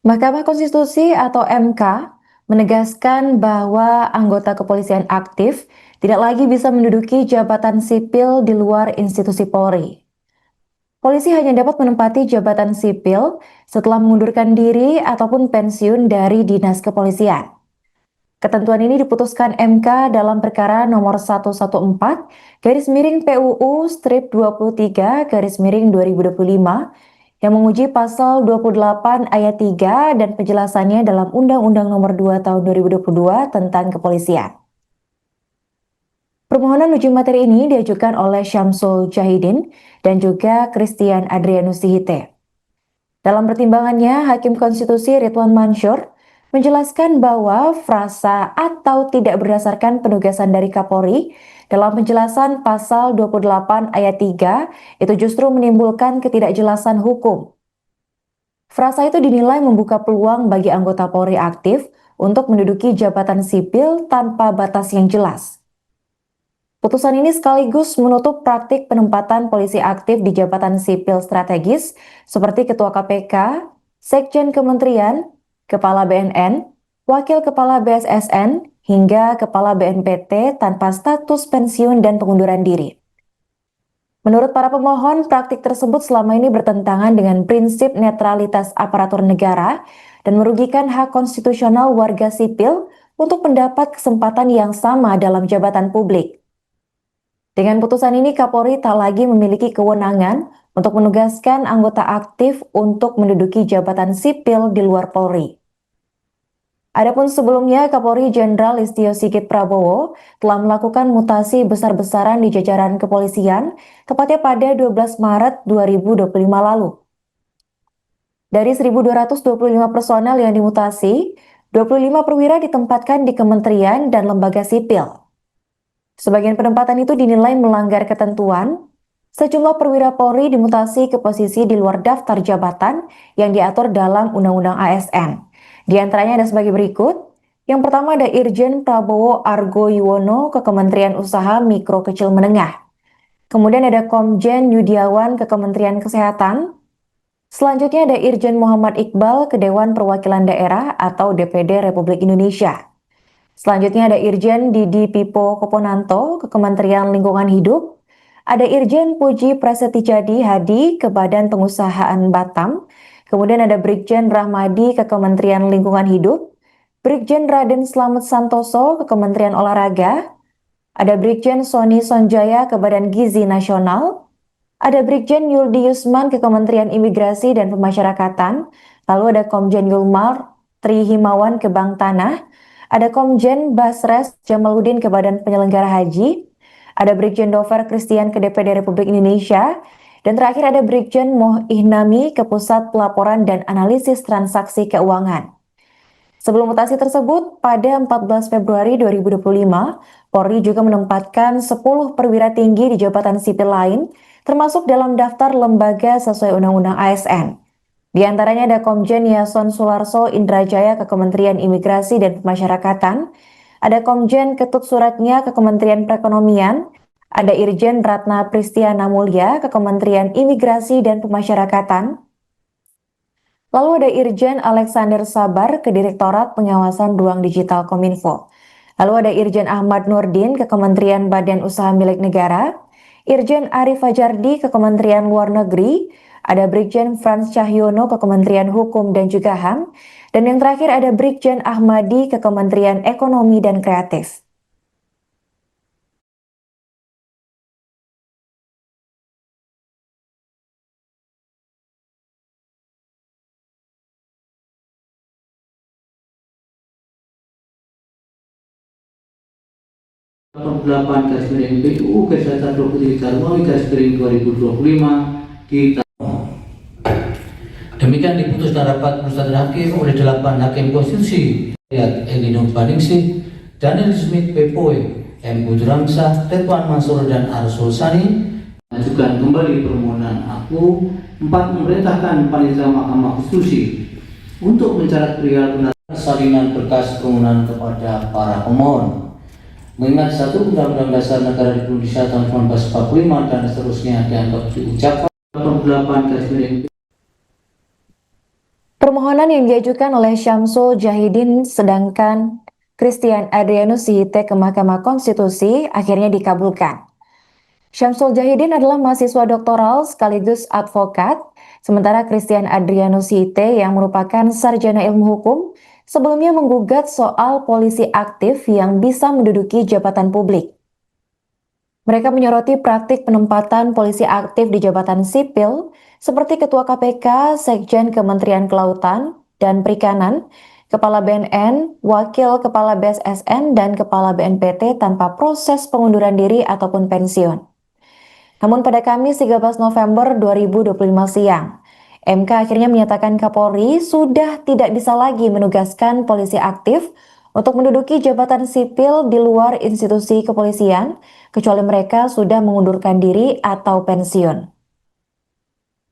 Mahkamah Konstitusi atau MK menegaskan bahwa anggota kepolisian aktif tidak lagi bisa menduduki jabatan sipil di luar institusi Polri. Polisi hanya dapat menempati jabatan sipil setelah mengundurkan diri ataupun pensiun dari dinas kepolisian. Ketentuan ini diputuskan MK dalam perkara nomor 114/PUU-23/2025 yang menguji pasal 28 ayat 3 dan penjelasannya dalam Undang-Undang Nomor 2 Tahun 2022 tentang Kepolisian. Permohonan uji materi ini diajukan oleh Syamsul Jahidin dan juga Christian Adrianus Sihite. Dalam pertimbangannya, Hakim Konstitusi Ridwan Mansur menjelaskan bahwa frasa atau tidak berdasarkan penugasan dari Kapolri dalam penjelasan pasal 28 ayat 3 itu justru menimbulkan ketidakjelasan hukum. Frasa itu dinilai membuka peluang bagi anggota Polri aktif untuk menduduki jabatan sipil tanpa batas yang jelas. Putusan ini sekaligus menutup praktik penempatan polisi aktif di jabatan sipil strategis seperti Ketua KPK, Sekjen Kementerian, Kepala BNN, Wakil Kepala BSSN, hingga Kepala BNPT tanpa status pensiun dan pengunduran diri. Menurut para pemohon, praktik tersebut selama ini bertentangan dengan prinsip netralitas aparatur negara dan merugikan hak konstitusional warga sipil untuk mendapat kesempatan yang sama dalam jabatan publik. Dengan putusan ini, Kapolri tak lagi memiliki kewenangan untuk menugaskan anggota aktif untuk menduduki jabatan sipil di luar Polri. Adapun sebelumnya, Kapolri Jenderal Listio Sigit Prabowo telah melakukan mutasi besar-besaran di jajaran kepolisian, tepatnya pada 12 Maret 2025 lalu. Dari 1.225 personel yang dimutasi, 25 perwira ditempatkan di kementerian dan lembaga sipil. Sebagian penempatan itu dinilai melanggar ketentuan. Sejumlah perwira Polri dimutasi ke posisi di luar daftar jabatan yang diatur dalam Undang-Undang ASN. Di antaranya ada sebagai berikut. Yang pertama ada Irjen Prabowo Argo Yuwono ke Kementerian Usaha Mikro Kecil Menengah. Kemudian ada Komjen Yudiawan ke Kementerian Kesehatan. Selanjutnya ada Irjen Muhammad Iqbal ke Dewan Perwakilan Daerah atau DPD Republik Indonesia. Selanjutnya ada Irjen Didi Pipo Koponanto ke Kementerian Lingkungan Hidup. Ada Irjen Puji Prasetijadi Hadi ke Badan Pengusahaan Batam. Kemudian ada Brigjen Rahmadi ke Kementerian Lingkungan Hidup. Brigjen Raden Slamet Santoso ke Kementerian Olahraga. Ada Brigjen Sony Sonjaya ke Badan Gizi Nasional. Ada Brigjen Yuldi Yusman ke Kementerian Imigrasi dan Pemasyarakatan. Lalu ada Komjen Yulmar Tri Himawan ke Bank Tanah. Ada Komjen Basres Jamaluddin ke Badan Penyelenggara Haji, ada Brigjen Dover Christian ke DPD Republik Indonesia, dan terakhir ada Brigjen Moh Ihnami ke Pusat Pelaporan dan Analisis Transaksi Keuangan. Sebelum mutasi tersebut, pada 14 Februari 2025, Polri juga menempatkan 10 perwira tinggi di jabatan sipil lain, termasuk dalam daftar lembaga sesuai Undang-Undang ASN. Di antaranya ada Komjen Yason Sularso Indrajaya ke Kementerian Imigrasi dan Pemasyarakatan, ada Komjen Ketut Suratnya ke Kementerian Perekonomian, ada Irjen Ratna Pristiana Mulya ke Kementerian Imigrasi dan Pemasyarakatan, lalu ada Irjen Alexander Sabar ke Direktorat Pengawasan Ruang Digital Kominfo, lalu ada Irjen Ahmad Nurdin ke Kementerian Badan Usaha Milik Negara, Irjen Arif Fajardi ke Kementerian Luar Negeri, ada Brigjen Frans Cahyono ke Kementerian Hukum dan juga HAM, dan yang terakhir ada Brigjen Ahmadi ke Kementerian Ekonomi dan Kreatif. PUU Kesehatan 23/2025 kita. Demikian diputuskan rapat Musyawarah Hakim oleh 8 Hakim Konstitusi, Elinor Baningsih, Daniel Smith PPOE, M. Budramsah, Ridwan Mansur dan Arsul Sani. Ajukan kembali permohonan aku. 4. Memerintahkan Panitia Mahkamah Konstitusi untuk mencatat perihal salinan berkas permohonan kepada para pemohon. Mengingat 1 Undang-Undang Dasar Negara Republik Indonesia tahun 1945 dan seterusnya dianggap diucapkan 8 Permohonan yang diajukan oleh Syamsul Jahidin sedangkan Christian Adrianus Sihite ke Mahkamah Konstitusi akhirnya dikabulkan. Syamsul Jahidin adalah mahasiswa doktoral sekaligus advokat, sementara Christian Adrianus Sihite yang merupakan sarjana ilmu hukum sebelumnya menggugat soal polisi aktif yang bisa menduduki jabatan publik. Mereka menyoroti praktik penempatan polisi aktif di jabatan sipil seperti Ketua KPK, Sekjen Kementerian Kelautan dan Perikanan, Kepala BNN, Wakil Kepala BSSN, dan Kepala BNPT tanpa proses pengunduran diri ataupun pensiun. Namun pada Kamis 13 November 2025 siang, MK akhirnya menyatakan Kapolri sudah tidak bisa lagi menugaskan polisi aktif untuk menduduki jabatan sipil di luar institusi kepolisian, kecuali mereka sudah mengundurkan diri atau pensiun.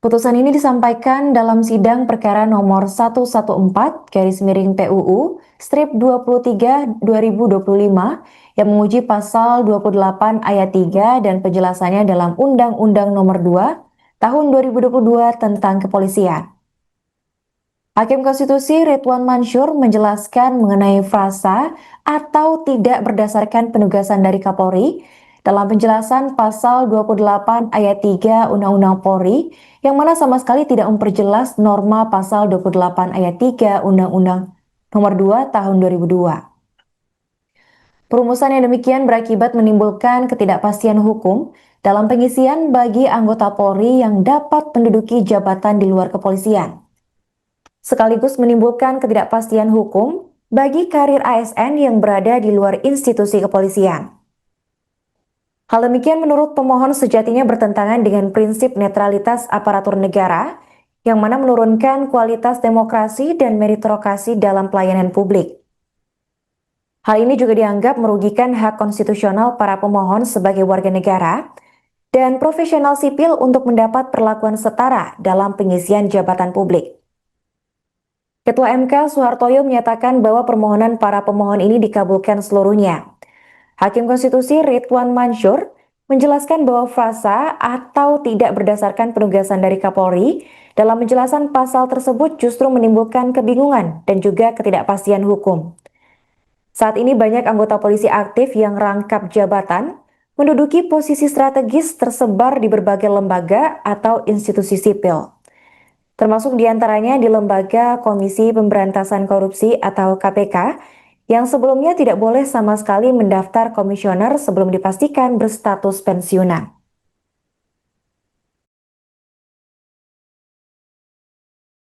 Putusan ini disampaikan dalam sidang perkara nomor 114/PUU strip 23 2025 yang menguji pasal 28 ayat 3 dan penjelasannya dalam Undang-Undang nomor 2 tahun 2022 tentang kepolisian. Hakim Konstitusi Ridwan Mansur menjelaskan mengenai frasa atau tidak berdasarkan penugasan dari Kapolri dalam penjelasan pasal 28 ayat 3 Undang-Undang Polri yang mana sama sekali tidak memperjelas norma pasal 28 ayat 3 Undang-Undang nomor 2 tahun 2002. Perumusan yang demikian berakibat menimbulkan ketidakpastian hukum dalam pengisian bagi anggota Polri yang dapat menduduki jabatan di luar kepolisian, sekaligus menimbulkan ketidakpastian hukum bagi karir ASN yang berada di luar institusi kepolisian. Hal demikian menurut pemohon sejatinya bertentangan dengan prinsip netralitas aparatur negara yang mana menurunkan kualitas demokrasi dan meritokrasi dalam pelayanan publik. Hal ini juga dianggap merugikan hak konstitusional para pemohon sebagai warga negara dan profesional sipil untuk mendapat perlakuan setara dalam pengisian jabatan publik. Ketua MK Soehartoyo menyatakan bahwa permohonan para pemohon ini dikabulkan seluruhnya. Hakim Konstitusi Ridwan Mansur menjelaskan bahwa frasa atau tidak berdasarkan penugasan dari Kapolri dalam penjelasan pasal tersebut justru menimbulkan kebingungan dan juga ketidakpastian hukum. Saat ini banyak anggota polisi aktif yang rangkap jabatan menduduki posisi strategis tersebar di berbagai lembaga atau institusi sipil, termasuk diantaranya di Lembaga Komisi Pemberantasan Korupsi atau KPK, yang sebelumnya tidak boleh sama sekali mendaftar komisioner sebelum dipastikan berstatus pensiunan.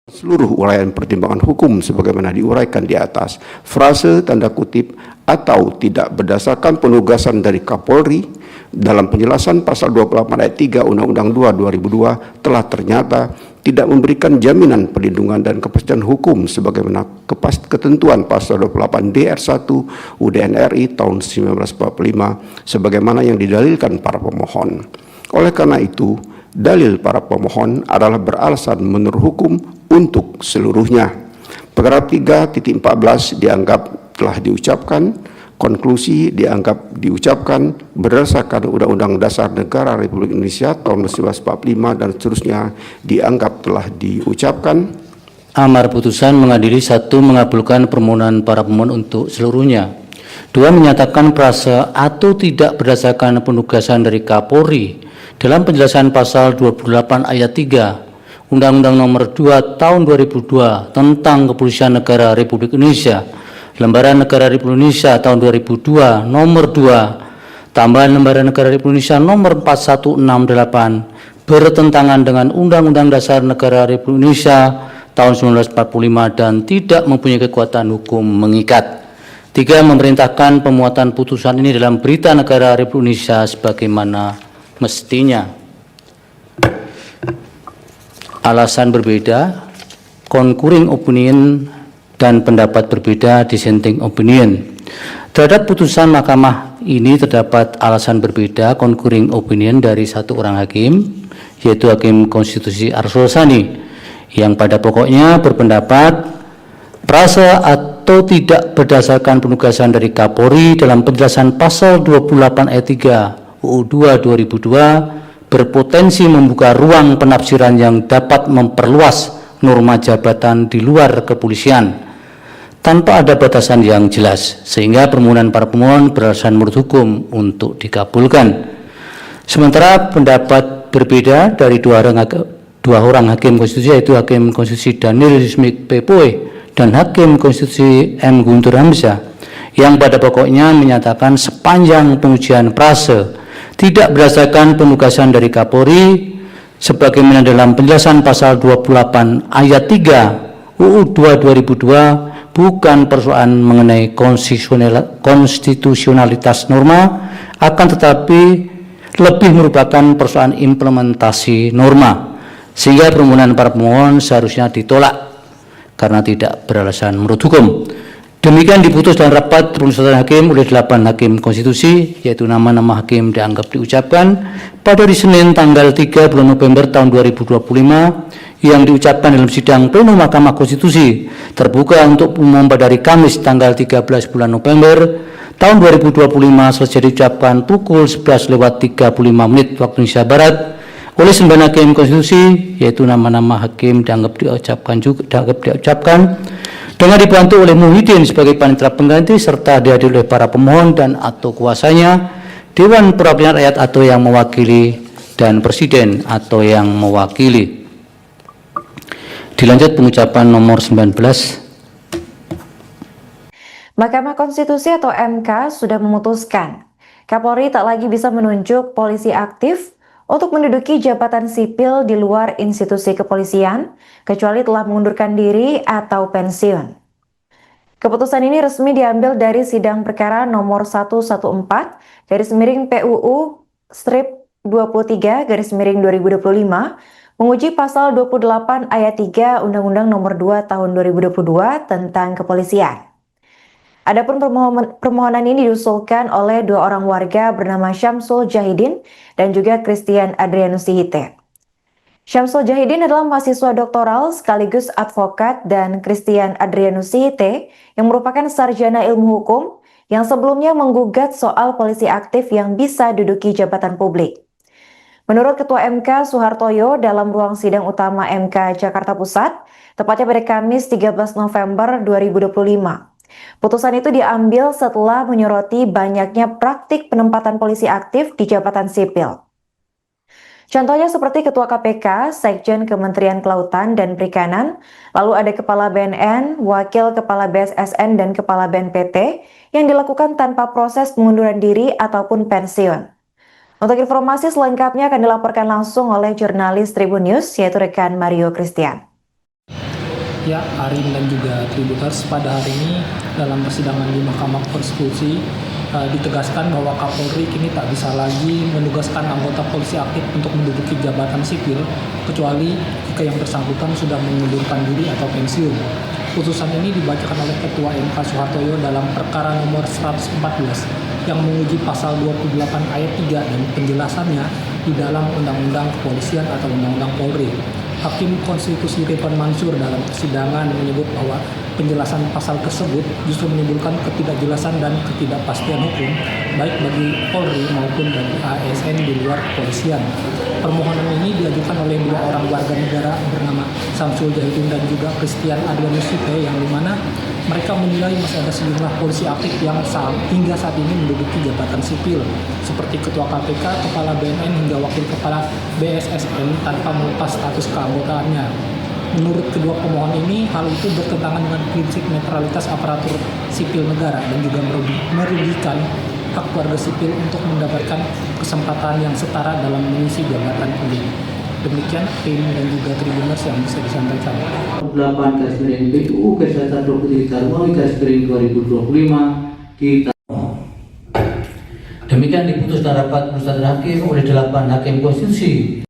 Seluruh uraian pertimbangan hukum sebagaimana diuraikan di atas, frase tanda kutip atau tidak berdasarkan penugasan dari Kapolri dalam penjelasan pasal 28 ayat 3 Undang-Undang 2 2002 telah ternyata tidak memberikan jaminan perlindungan dan kepastian hukum sebagaimana ketentuan pasal 28 DR1 UUD RI tahun 1945 sebagaimana yang didalilkan para pemohon. Oleh karena itu, dalil para pemohon adalah beralasan menurut hukum untuk seluruhnya. Paragraf 3.14 dianggap telah diucapkan, konklusi dianggap diucapkan berdasarkan Undang-Undang Dasar Negara Republik Indonesia tahun 1945 dan seterusnya dianggap telah diucapkan. Amar putusan mengadili 1. Mengabulkan permohonan para pemohon untuk seluruhnya. 2. Menyatakan frase atau tidak berdasarkan penugasan dari Kapolri dalam penjelasan pasal 28 ayat 3 Undang-Undang nomor 2 tahun 2002 tentang Kepolisian Negara Republik Indonesia, Lembaran Negara Republik Indonesia tahun 2002 nomor 2 tambahan Lembaran Negara Republik Indonesia nomor 4168 bertentangan dengan Undang-Undang Dasar Negara Republik Indonesia tahun 1945 dan tidak mempunyai kekuatan hukum mengikat. 3. Memerintahkan pemuatan putusan ini dalam Berita Negara Republik Indonesia sebagaimana mestinya. Alasan berbeda, concurring opinion dan pendapat berbeda, dissenting opinion. Terhadap putusan mahkamah ini terdapat alasan berbeda, concurring opinion dari satu orang hakim, yaitu Hakim Konstitusi Arsul Sani, yang pada pokoknya berpendapat frase atau tidak berdasarkan penugasan dari Kapolri dalam penjelasan pasal 28 ayat 3 UU 2 2002 berpotensi membuka ruang penafsiran yang dapat memperluas norma jabatan di luar kepolisian tanpa ada batasan yang jelas, sehingga permohonan para pemohon beralasan menurut hukum untuk dikabulkan. Sementara pendapat berbeda dari dua orang hakim konstitusi, yaitu Hakim Konstitusi Daniel Smith Pepoe dan Hakim Konstitusi M. Guntur Hamzah, yang pada pokoknya menyatakan sepanjang pengujian prase tidak berdasarkan penugasan dari Kapolri sebagaimana dalam penjelasan pasal 28 ayat 3 UU 2 2002 bukan persoalan mengenai konstitusionalitas norma, akan tetapi lebih merupakan persoalan implementasi norma, sehingga permohonan para pemohon seharusnya ditolak karena tidak beralasan menurut hukum. Demikian diputus dalam rapat permusyawaratan hakim oleh 8 hakim konstitusi, yaitu nama-nama hakim dianggap diucapkan pada hari Senin tanggal 3 bulan November tahun 2025 yang diucapkan dalam sidang pleno Mahkamah Konstitusi terbuka untuk umum pada hari Kamis tanggal 13 bulan November tahun 2025 selesai diucapkan pukul 11:35 waktu Indonesia Barat oleh 9 hakim konstitusi, yaitu nama-nama hakim dianggap diucapkan dengan dibantu oleh Muhyiddin sebagai panitera pengganti serta dihadiri oleh para pemohon dan atau kuasanya, Dewan Perwakilan Rakyat atau yang mewakili, dan Presiden atau yang mewakili. Dilanjut pengucapan nomor 19. Mahkamah Konstitusi atau MK sudah memutuskan Kapolri tak lagi bisa menunjuk polisi aktif untuk menduduki jabatan sipil di luar institusi kepolisian, kecuali telah mengundurkan diri atau pensiun. Keputusan ini resmi diambil dari sidang perkara nomor 114/PUU/23/2025 menguji pasal 28 ayat 3 Undang-Undang nomor 2 tahun 2022 tentang kepolisian. Adapun permohonan ini diusulkan oleh 2 orang warga bernama Syamsul Jahidin dan juga Christian Adrianus Sihite. Syamsul Jahidin adalah mahasiswa doktoral sekaligus advokat, dan Christian Adrianus Sihite yang merupakan sarjana ilmu hukum yang sebelumnya menggugat soal polisi aktif yang bisa duduki jabatan publik. Menurut Ketua MK Soehartoyo dalam ruang sidang utama MK Jakarta Pusat, tepatnya pada Kamis 13 November 2025. Putusan itu diambil setelah menyoroti banyaknya praktik penempatan polisi aktif di jabatan sipil. Contohnya seperti Ketua KPK, Sekjen Kementerian Kelautan dan Perikanan, lalu ada Kepala BNN, Wakil Kepala BSSN, dan Kepala BNPT yang dilakukan tanpa proses pengunduran diri ataupun pensiun. Untuk informasi selengkapnya akan dilaporkan langsung oleh jurnalis Tribun News, yaitu rekan Mario Christian. Ya, Arin dan juga Tribuners, pada hari ini dalam persidangan di Mahkamah Konstitusi ditegaskan bahwa Kapolri kini tak bisa lagi menugaskan anggota polisi aktif untuk menduduki jabatan sipil kecuali jika yang bersangkutan sudah mengundurkan diri atau pensiun. Putusan ini dibacakan oleh Ketua MK Soehartoyo dalam perkara nomor 114 yang menguji pasal 28 ayat 3 dan penjelasannya di dalam Undang-Undang Kepolisian atau Undang-Undang Polri. Hakim Konstitusi Ridwan Mansur dalam persidangan menyebut bahwa penjelasan pasal tersebut justru menimbulkan ketidakjelasan dan ketidakpastian hukum baik bagi Polri maupun bagi ASN di luar kepolisian. Permohonan ini diajukan oleh 2 orang warga negara bernama Syamsul Jahidin dan juga Christian Adrianus Sihite, yang dimana mereka menilai masih ada sejumlah polisi aktif yang hingga saat ini menduduki jabatan sipil seperti Ketua KPK, Kepala BNN hingga Wakil Kepala BSSN tanpa melepas status keanggotaannya. Menurut kedua pemohon ini, hal itu bertentangan dengan prinsip netralitas aparatur sipil negara dan juga merugikan hak warga sipil untuk mendapatkan kesempatan yang setara dalam mengisi jabatan publik. Demikian tim dan juga Tribuners yang bisa disampaikan. 8/PUU/23/2025 kita. Demikian diputus dalam rapat permusyawaratan hakim oleh 8 hakim konstitusi,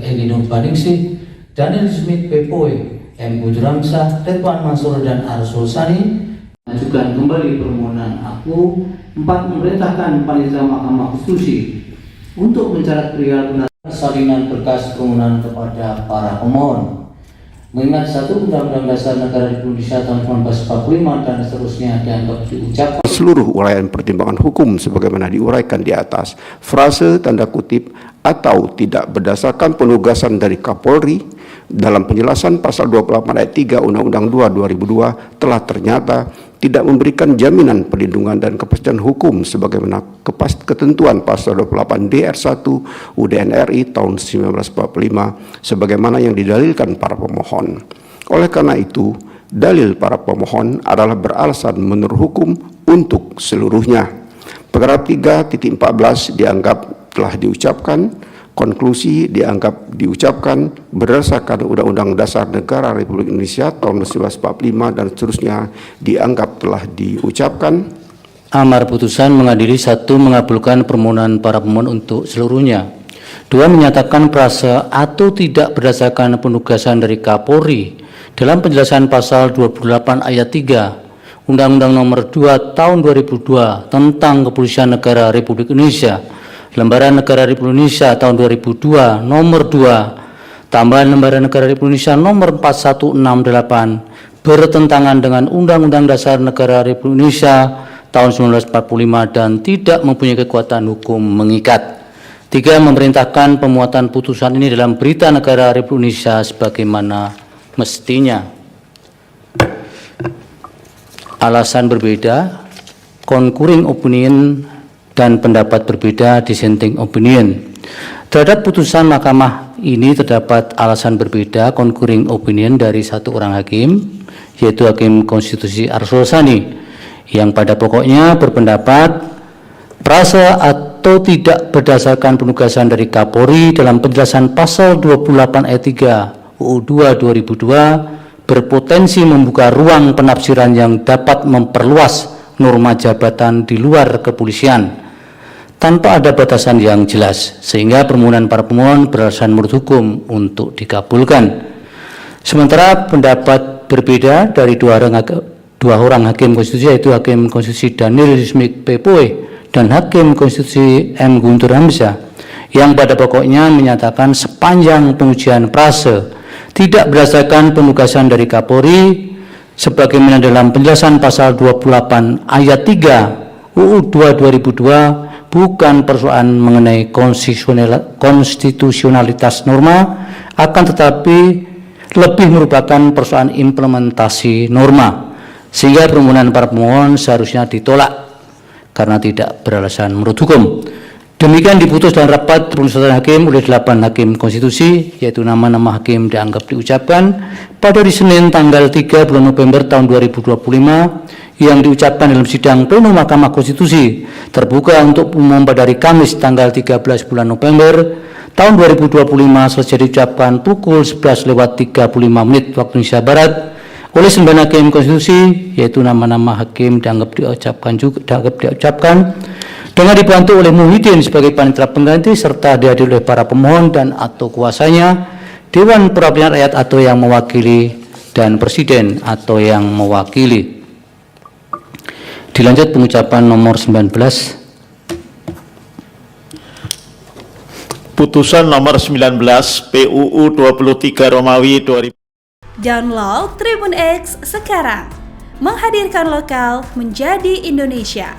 Egi Nurbaningsih, Daniel Smith Pepoe, M. Guntur Hamzah, Ridwan Mansur, dan Arsul Sani. Mengajukan kembali permohonan aku 4 memerintahkan panitia Mahkamah Konstitusi untuk mencatat perihal salinan berkas permohonan kepada para pemohon. Mengingat 1 Undang-Undang Dasar Negara Republik Indonesia tahun 1945 dan seterusnya dianggap diucapkan seluruh uraian pertimbangan hukum sebagaimana diuraikan di atas, frase tanda kutip atau tidak berdasarkan penugasan dari Kapolri dalam penjelasan pasal 28 ayat 3 Undang-Undang 2 2002 telah ternyata tidak memberikan jaminan perlindungan dan kepastian hukum sebagaimana ketentuan pasal 28 DR1 UUD RI tahun 1945 sebagaimana yang didalilkan para pemohon. Oleh karena itu, dalil para pemohon adalah beralasan menurut hukum untuk seluruhnya. Paragraf 3.14 dianggap telah diucapkan, konklusi dianggap diucapkan berdasarkan Undang-Undang Dasar Negara Republik Indonesia tahun 1945 dan seterusnya dianggap telah diucapkan. Amar putusan mengadili 1. Mengabulkan permohonan para pemohon untuk seluruhnya. 2. Menyatakan prase atau tidak berdasarkan penugasan dari Kapolri dalam penjelasan pasal 28 ayat 3 Undang-Undang Nomor 2 Tahun 2002 tentang Kepolisian Negara Republik Indonesia, Lembaran Negara Republik Indonesia tahun 2002 Nomor 2 tambahan Lembaran Negara Republik Indonesia Nomor 4168 bertentangan dengan Undang-Undang Dasar Negara Republik Indonesia tahun 1945 dan tidak mempunyai kekuatan hukum mengikat. 3. Memerintahkan pemuatan putusan ini dalam Berita Negara Republik Indonesia sebagaimana mestinya. Alasan berbeda, concurring opinion dan pendapat berbeda, dissenting opinion. Terhadap putusan mahkamah ini terdapat alasan berbeda, concurring opinion dari 1 orang hakim, yaitu Hakim Konstitusi Arsul Sani, yang pada pokoknya berpendapat prase atau tidak berdasarkan penugasan dari Kapolri dalam penjelasan pasal 28 ayat 3 UU 2 2002 berpotensi membuka ruang penafsiran yang dapat memperluas norma jabatan di luar kepolisian tanpa ada batasan yang jelas, sehingga permohonan para pemohon beralasan menurut hukum untuk dikabulkan. Sementara pendapat berbeda dari dua orang hakim konstitusi, yaitu Hakim Konstitusi Daniel Smith Pepoe dan Hakim Konstitusi M. Guntur Hamzah, yang pada pokoknya menyatakan sepanjang pengujian prase tidak berdasarkan penugasan dari Kapolri sebagaimana dalam penjelasan pasal 28 ayat 3 UU 2 2002 bukan persoalan mengenai konstitusionalitas norma, akan tetapi lebih merupakan persoalan implementasi norma, sehingga permohonan para pemohon seharusnya ditolak karena tidak beralasan menurut hukum. Demikian diputus dalam rapat permusyawaratan hakim oleh 8 hakim konstitusi, yaitu nama-nama hakim dianggap diucapkan pada hari Senin tanggal 3 bulan November tahun 2025 yang diucapkan dalam sidang pleno Mahkamah Konstitusi terbuka untuk umum pada hari Kamis tanggal 13 bulan November tahun 2025 selesai diucapkan pukul 11:35 waktu Indonesia Barat oleh 9 hakim konstitusi, yaitu nama-nama hakim dianggap diucapkan dengan dibantu oleh Muhyiddin sebagai panitera pengganti serta dihadiri oleh para pemohon dan atau kuasanya, Dewan Perwakilan Rakyat atau yang mewakili, dan Presiden atau yang mewakili. Dilanjut pengucapan nomor 19. Putusan nomor 19 PUU 23 Romawi 2000. Download Tribun X sekarang, menghadirkan lokal menjadi Indonesia.